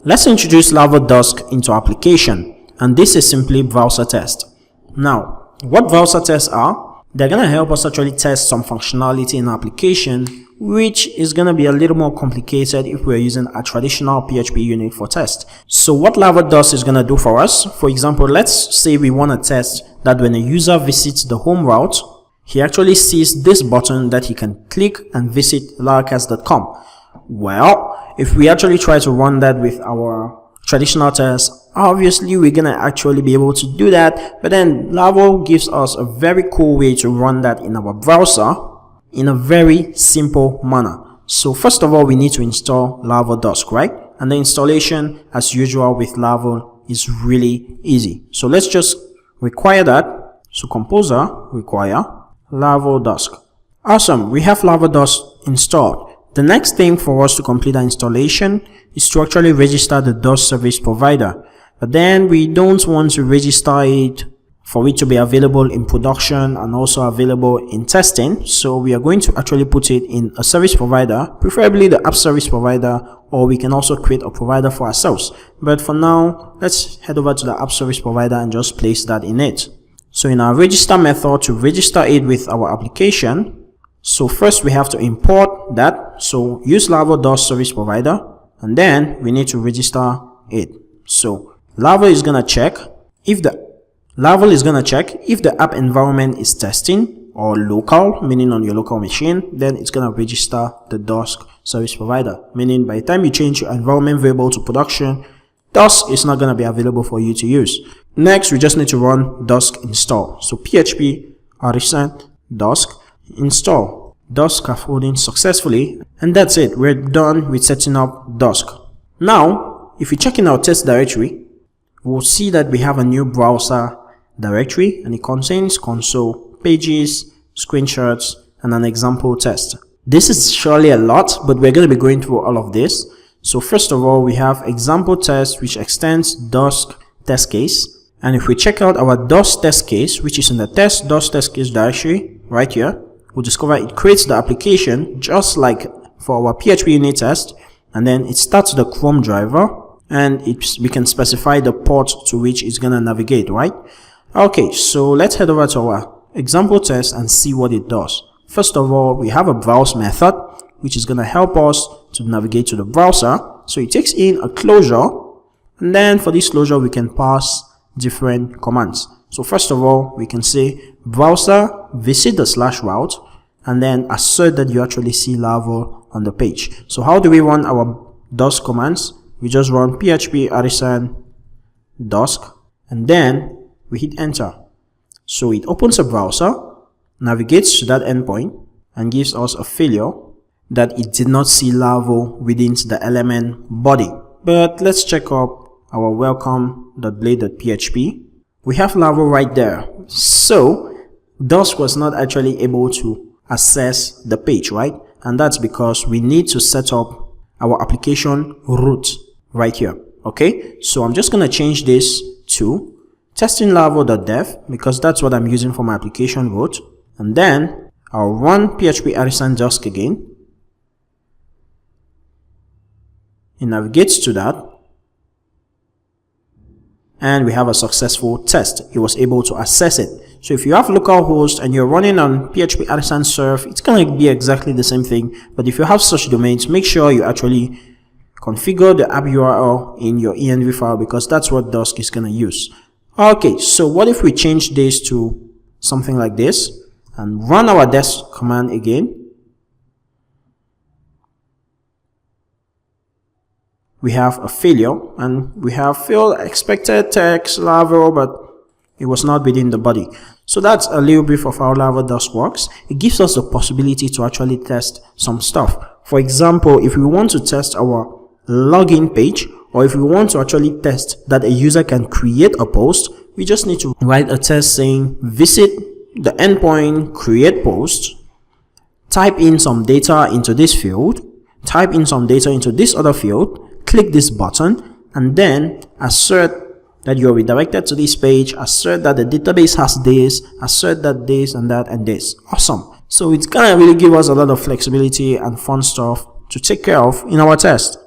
Let's introduce Laravel Dusk into our application, and this is simply browser test. Now, what browser tests are, they're going to help us actually test some functionality in our application, which is going to be a little more complicated if we're using a traditional PHP unit for test. So what Laravel Dusk is going to do for us, for example, let's say we want to test that when a user visits the home route, he actually sees this button that he can click and visit laracast.com. Well, if we actually try to run that with our traditional test, obviously we're gonna actually be able to do that, but then Laravel gives us a very cool way to run that in our browser in a very simple manner. So first of all, we need to install Laravel Dusk, right? And the installation, as usual with Laravel, is really easy. So let's just require that. So composer require Laravel Dusk. Awesome, we have Laravel Dusk installed. The next thing for us to complete our installation is to actually register the Dusk service provider. But then we don't want to register it for it to be available in production and also available in testing. So we are going to actually put it in a service provider, preferably the app service provider, or we can also create a provider for ourselves. But for now, let's head over to the app service provider and just place that in it. So in our register method, to register it with our application, so first we have to import that. So use Laravel Dusk service provider, and then we need to register it. So Laravel is gonna check if the app environment is testing or local, meaning on your local machine. Then it's gonna register the Dusk service provider, meaning by the time you change your environment variable to production, Dusk is not gonna be available for you to use. Next, we just need to run Dusk install. So php artisan Dusk install. Dusk scaffolding successfully, and that's it. We're done with setting up Dusk. Now, if we check in our test directory, we'll see that we have a new browser directory, and it contains console, pages, screenshots, and an example test. This is surely a lot, but we're going to be going through all of this. So first of all, we have example test, which extends Dusk test case. And if we check out our Dusk test case, which is in the Dusk test case directory right here, we'll discover it creates the application just like for our PHP unit test, and then it starts the Chrome driver, and we can specify the port to which it's gonna navigate, right? Okay, so let's head over to our example test and see what it does. First of all, we have a browse method, which is gonna help us to navigate to the browser. So it takes in a closure, and then for this closure, we can pass different commands. So first of all, we can say browser visit the /route, and then assert that you actually see Laravel on the page. So how do we run our Dusk commands? We just run php artisan Dusk, and then we hit enter. So it opens a browser, navigates to that endpoint, and gives us a failure that it did not see Laravel within the element body. But let's check up our welcome.blade.php. We have Laravel right there. So Dusk was not actually able to access the page, right? And that's because we need to set up our application root right here. Okay, so I'm just going to change this to testing-laravel.dev because that's what I'm using for my application root. And then I'll run php artisan Dusk again. It navigates to that, and we have a successful test. It was able to access it. So if you have localhost and you're running on php artisan serve, it's going to be exactly the same thing. But if you have such domains, make sure you actually configure the app URL in your env file, because that's what Dusk is going to use. Okay, so what if we change this to something like this and run our desk command again? We have a failure, and we have failed expected text Laravel, but it was not within the body. So that's a little bit of how Laravel Dusk works. It gives us the possibility to actually test some stuff. For example, if we want to test our login page, or if we want to actually test that a user can create a post, we just need to write a test saying visit the endpoint, create post, type in some data into this field, type in some data into this other field, click this button, and then assert that you're redirected to this page, assert that the database has this, assert that this and that and this. Awesome. So it's gonna really give us a lot of flexibility and fun stuff to take care of in our test.